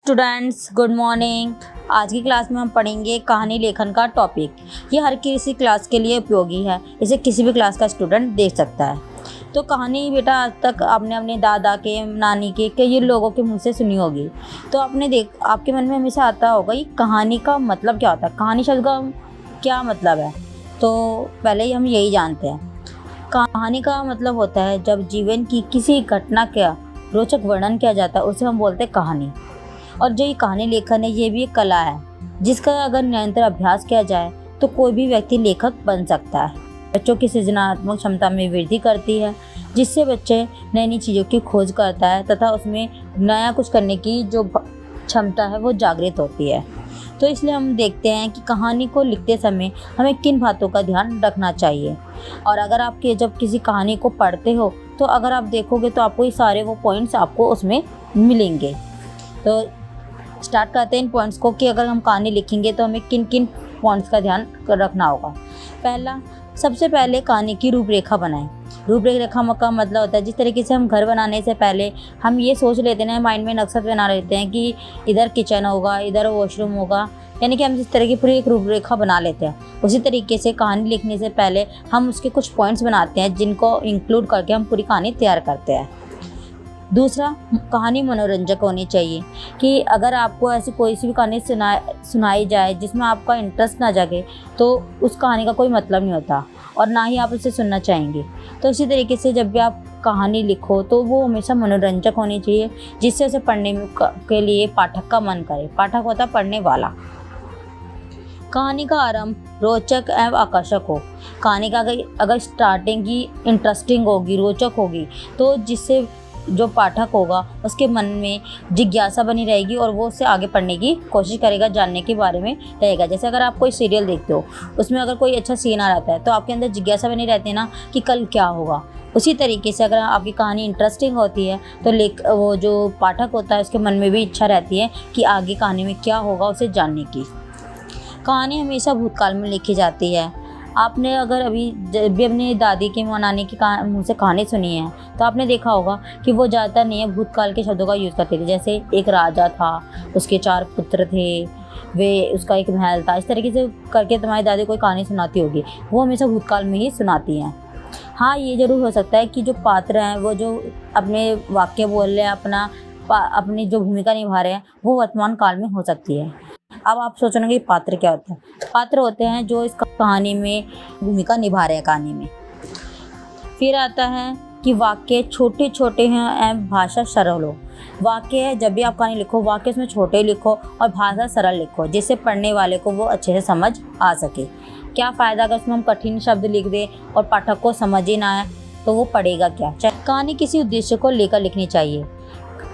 Students good morning. आज की class में हम पढ़ेंगे कहानी लेखन का टॉपिक। ये हर किसी क्लास के लिए उपयोगी है, इसे किसी भी क्लास का स्टूडेंट देख सकता है। तो कहानी बेटा आज तक आपने अपने दादा के, नानी के कई लोगों के मुंह से सुनी होगी। तो आपके मन में हमेशा आता होगा ये कहानी का मतलब क्या होता है, कहानी शब्द का क्या मतलब है। तो पहले ही हम यही जानते हैं। कहानी का मतलब होता है जब जीवन की किसी घटना का रोचक वर्णन किया जाता है उसे हम बोलते हैं कहानी। और जो ये कहानी लेखन है ये भी एक कला है जिसका अगर निरंतर अभ्यास किया जाए तो कोई भी व्यक्ति लेखक बन सकता है। बच्चों की सृजनात्मक क्षमता में वृद्धि करती है, जिससे बच्चे नई नई चीज़ों की खोज करता है तथा उसमें नया कुछ करने की जो क्षमता है वो जागृत होती है। तो इसलिए हम देखते हैं कि कहानी को लिखते समय हमें किन बातों का ध्यान रखना चाहिए। और अगर आप जब किसी कहानी को पढ़ते हो तो अगर आप देखोगे तो आपको ये सारे वो पॉइंट्स आपको उसमें मिलेंगे। तो स्टार्ट करते हैं इन पॉइंट्स को कि अगर हम कहानी लिखेंगे तो हमें किन किन पॉइंट्स का ध्यान रखना होगा। पहला, सबसे पहले कहानी की रूपरेखा बनाएं। रूपरेखा का मतलब होता है जिस तरीके से हम घर बनाने से पहले हम ये सोच लेते हैं, माइंड में नक्शा बना लेते हैं कि इधर किचन होगा, इधर वॉशरूम होगा, यानी कि हम जिस तरह की पूरी एक रूपरेखा बना लेते हैं उसी तरीके से कहानी लिखने से पहले हम उसके कुछ पॉइंट्स बनाते हैं जिनको इंक्लूड करके हम पूरी कहानी तैयार करते हैं। दूसरा, कहानी मनोरंजक होनी चाहिए कि अगर आपको ऐसी कोई सी भी कहानी सुनाई जाए जिसमें आपका इंटरेस्ट ना जागे तो उस कहानी का कोई मतलब नहीं होता और ना ही आप उसे सुनना चाहेंगे। तो इसी तरीके से जब भी आप कहानी लिखो तो वो हमेशा मनोरंजक होनी चाहिए जिससे उसे पढ़ने के लिए पाठक का मन करे। पाठक होता है पढ़ने वाला। कहानी का आरंभ रोचक एवं आकर्षक हो। कहानी का अगर स्टार्टिंग ही इंटरेस्टिंग होगी, रोचक होगी तो जिससे जो पाठक होगा उसके मन में जिज्ञासा बनी रहेगी और वो उससे आगे पढ़ने की कोशिश करेगा, जानने के बारे में रहेगा। जैसे अगर आप कोई सीरियल देखते हो उसमें अगर कोई अच्छा सीन आ रहता है तो आपके अंदर जिज्ञासा बनी रहती है ना कि कल क्या होगा। उसी तरीके से अगर आपकी कहानी इंटरेस्टिंग होती है तो वो जो पाठक होता है उसके मन में भी इच्छा रहती है कि आगे कहानी में क्या होगा उसे जानने की। कहानी हमेशा भूतकाल में लिखी जाती है। आपने अगर अभी जब भी अपनी दादी की नानी की मुँह से कहानी सुनी है तो आपने देखा होगा कि वो ज़्यादातर नहीं है भूतकाल के शब्दों का यूज़ करते थे। जैसे एक राजा था, उसके 4 पुत्र थे, उसका एक महल था। इस तरीके से करके तुम्हारी दादी कोई कहानी सुनाती होगी, वो हमेशा भूतकाल में ही सुनाती हैं। हाँ, ये ज़रूर हो सकता है कि जो पात्र हैं वो जो अपने वाक्य बोल रहे हैं, अपनी जो भूमिका निभा रहे हैं वो वर्तमान काल में हो सकती है। अब आप सोचोगे पात्र क्या होता है। पात्र होते हैं जो इस कहानी में भूमिका निभा रहे हैं कहानी में। फिर आता है कि वाक्य छोटे छोटे हैं एवं भाषा सरल हो। वाक्य है जब भी आप कहानी लिखो वाक्य उसमें छोटे लिखो और भाषा सरल लिखो जिससे पढ़ने वाले को वो अच्छे से समझ आ सके। क्या फ़ायदा अगर उसमें हम कठिन शब्द लिख दें और पाठक को समझ ही ना आए तो वो पढ़ेगा क्या। कहानी किसी उद्देश्य को लेकर लिखनी चाहिए।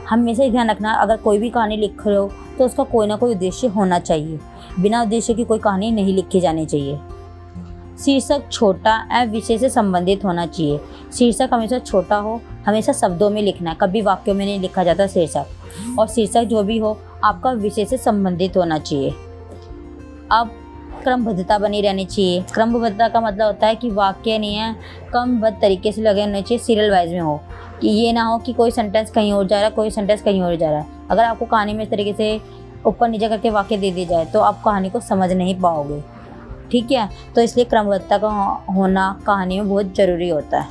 हमेशा ध्यान रखना, अगर कोई भी कहानी लिख रहे हो तो उसका कोई ना कोई उद्देश्य होना चाहिए। बिना उद्देश्य की कोई कहानी नहीं लिखी जानी चाहिए। शीर्षक छोटा एवं विषय से संबंधित होना चाहिए। शीर्षक हमेशा छोटा हो, हमेशा शब्दों में लिखना है, कभी वाक्यों में नहीं लिखा जाता शीर्षक। और शीर्षक जो भी हो आपका विषय से संबंधित होना चाहिए। अब क्रमबद्धता बनी रहनी चाहिए। क्रमबद्धता का मतलब होता है कि वाक्य नहीं है क्रमबद्ध तरीके से लगे होने चाहिए, सीरियल वाइज में हो, कि ये ना हो कि कोई सेंटेंस कहीं और जा रहा है, कोई सेंटेंस कहीं और जा रहा है। अगर आपको कहानी में इस तरीके से ऊपर नीचे करके वाक्य दे दी जाए तो आप कहानी को समझ नहीं पाओगे। ठीक है, तो इसलिए क्रमबद्धता का होना कहानी में बहुत ज़रूरी होता है।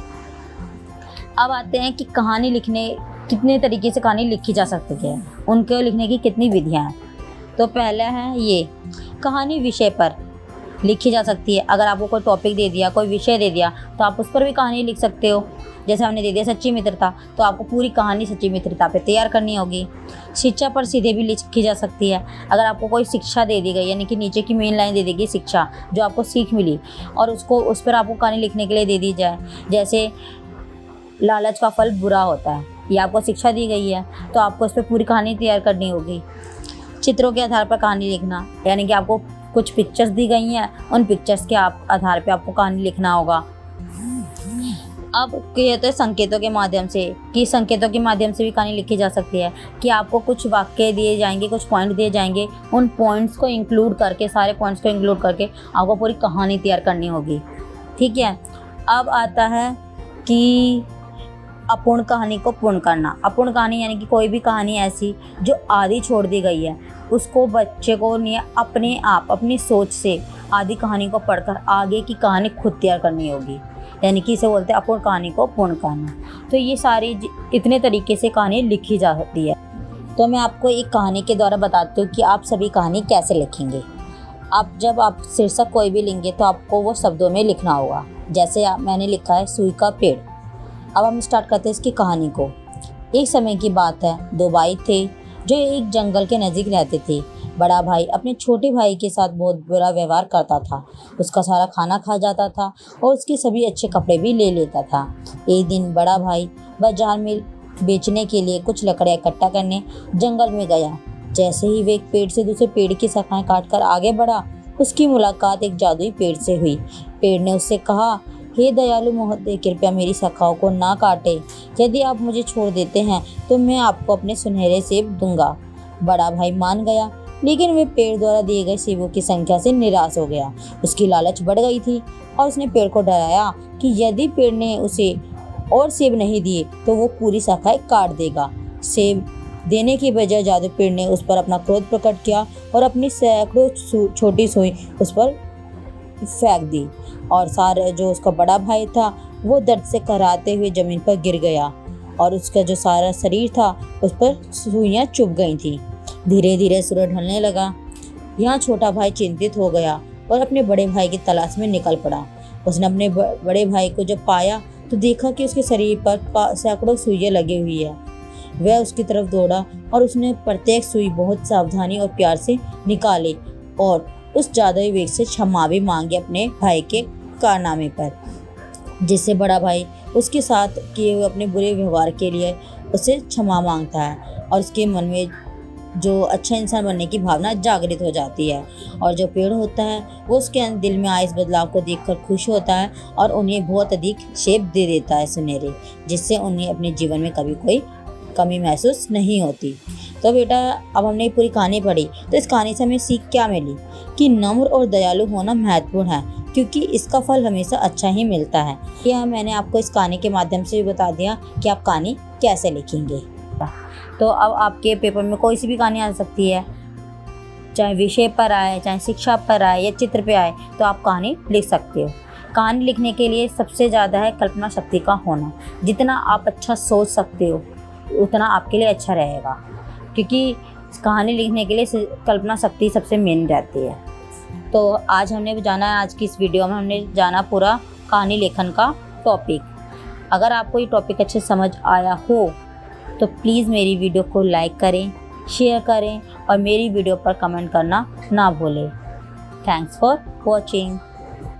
अब आते हैं कि कहानी लिखने कितने तरीके से कहानी लिखी जा सकती है, उनके लिखने की कितनी विधियाँ हैं। तो पहला है ये, कहानी विषय पर लिखी जा सकती है। अगर आपको कोई टॉपिक दे दिया, कोई विषय दे दिया तो आप उस पर भी कहानी लिख सकते हो। जैसे हमने दे दिया सच्ची मित्रता, तो आपको पूरी कहानी सच्ची मित्रता पे तैयार करनी होगी। शिक्षा पर सीधे भी लिखी जा सकती है। अगर आपको कोई शिक्षा दे दी गई, यानी कि नीचे की मेन लाइन दे देगी शिक्षा जो आपको सीख मिली और उस पर आपको कहानी लिखने के लिए दे दी जाए। जैसे लालच का फल बुरा होता है, ये आपको शिक्षा दी गई है तो आपको उस पर पूरी कहानी तैयार करनी होगी। चित्रों के आधार पर कहानी लिखना, यानी कि आपको कुछ पिक्चर्स दी गई हैं, उन पिक्चर्स के आधार पे आपको कहानी लिखना होगा। अब कहते हैं संकेतों के माध्यम से, कि संकेतों के माध्यम से भी कहानी लिखी जा सकती है कि आपको कुछ वाक्य दिए जाएंगे, कुछ पॉइंट दिए जाएंगे, उन पॉइंट्स को इंक्लूड करके, सारे पॉइंट्स को इंक्लूड करके आपको पूरी कहानी तैयार करनी होगी। ठीक है, अब आता है कि अपूर्ण कहानी को पूर्ण करना। अपूर्ण कहानी यानी कि कोई भी कहानी ऐसी जो आधी छोड़ दी गई है, उसको बच्चे को नहीं अपने आप अपनी सोच से आधी कहानी को पढ़कर आगे की कहानी खुद तैयार करनी होगी, यानी कि इसे बोलते हैं अपूर्ण कहानी को पूर्ण करना। तो ये सारी इतने तरीके से कहानी लिखी जा सकती है। तो मैं आपको एक कहानी के द्वारा बताती हूँ कि आप सभी कहानी कैसे लिखेंगे। जब आप शीर्षक कोई भी लेंगे तो आपको वो शब्दों में लिखना होगा। जैसे मैंने लिखा है सुई का पेड़। अब हम स्टार्ट करते हैं इसकी कहानी को। एक समय की बात है, 2 भाई थे जो एक जंगल के नज़दीक रहते थे। बड़ा भाई अपने छोटे भाई के साथ बहुत बुरा व्यवहार करता था। उसका सारा खाना खा जाता था और उसके सभी अच्छे कपड़े भी ले लेता था। एक दिन बड़ा भाई बाजार में बेचने के लिए कुछ लकड़ियाँ इकट्ठा करने जंगल में गया। जैसे ही वे एक पेड़ से दूसरे पेड़ की शाखाएं काटकर आगे बढ़ा, उसकी मुलाकात एक जादुई पेड़ से हुई। पेड़ ने उससे कहा, हे दयालु महोदय, कृपया मेरी शाखाओं को ना काटे। यदि आप मुझे छोड़ देते हैं तो मैं आपको अपने सुनहरे सेब दूंगा। बड़ा भाई मान गया, लेकिन वे पेड़ द्वारा दिए गए सेबों की संख्या से निराश हो गया। उसकी लालच बढ़ गई थी और उसने पेड़ को डराया कि यदि पेड़ ने उसे और सेब नहीं दिए तो वो पूरी शाखाएं काट देगा। सेब देने की बजाय जादू पेड़ ने उस पर अपना क्रोध प्रकट किया और अपनी सैकड़ों छोटी सुई उस पर फेंक दी और सारा जो उसका बड़ा भाई था वो दर्द से कराहते हुए जमीन पर गिर गया और उसका जो सारा शरीर था उस पर सुइयां चुभ गई थी। धीरे धीरे सूरज ढलने लगा। यहाँ छोटा भाई चिंतित हो गया और अपने बड़े भाई की तलाश में निकल पड़ा। उसने अपने बड़े भाई को जब पाया तो देखा कि उसके शरीर पर सैकड़ों सुइयां लगी हुई है। वह उसकी तरफ दौड़ा और उसने प्रत्येक सुई बहुत सावधानी और प्यार से निकाली और उस जादुई वेग से क्षमा भी मांगी अपने भाई के कारनामे पर, जिससे बड़ा भाई उसके साथ किए हुए अपने बुरे व्यवहार के लिए उसे क्षमा मांगता है और उसके मन में जो अच्छा इंसान बनने की भावना जागृत हो जाती है। और जो पेड़ होता है वो उसके दिल में आए इस बदलाव को देखकर खुश होता है और उन्हें बहुत अधिक शेप दे देता है सुनहरे, जिससे उन्हें अपने जीवन में कभी कोई कमी महसूस नहीं होती। तो बेटा अब हमने पूरी कहानी पढ़ी, तो इस कहानी से हमें सीख क्या मिली कि नम्र और दयालु होना महत्वपूर्ण है, क्योंकि इसका फल हमेशा अच्छा ही मिलता है। यह मैंने आपको इस कहानी के माध्यम से भी बता दिया कि आप कहानी कैसे लिखेंगे। तो अब आपके पेपर में कोई सी भी कहानी आ सकती है, चाहे विषय पर आए, चाहे शिक्षा पर आए या चित्र पे आए, तो आप कहानी लिख सकते हो। कहानी लिखने के लिए सबसे ज़्यादा है कल्पना शक्ति का होना। जितना आप अच्छा सोच सकते हो उतना आपके लिए अच्छा रहेगा, क्योंकि कहानी लिखने के लिए कल्पना शक्ति सबसे मेन रहती है। तो आज हमने जाना है, आज की इस वीडियो में हमने जाना पूरा कहानी लेखन का टॉपिक। अगर आपको ये टॉपिक अच्छे समझ आया हो तो प्लीज़ मेरी वीडियो को लाइक करें, शेयर करें और मेरी वीडियो पर कमेंट करना ना भूलें। Thanks for watching.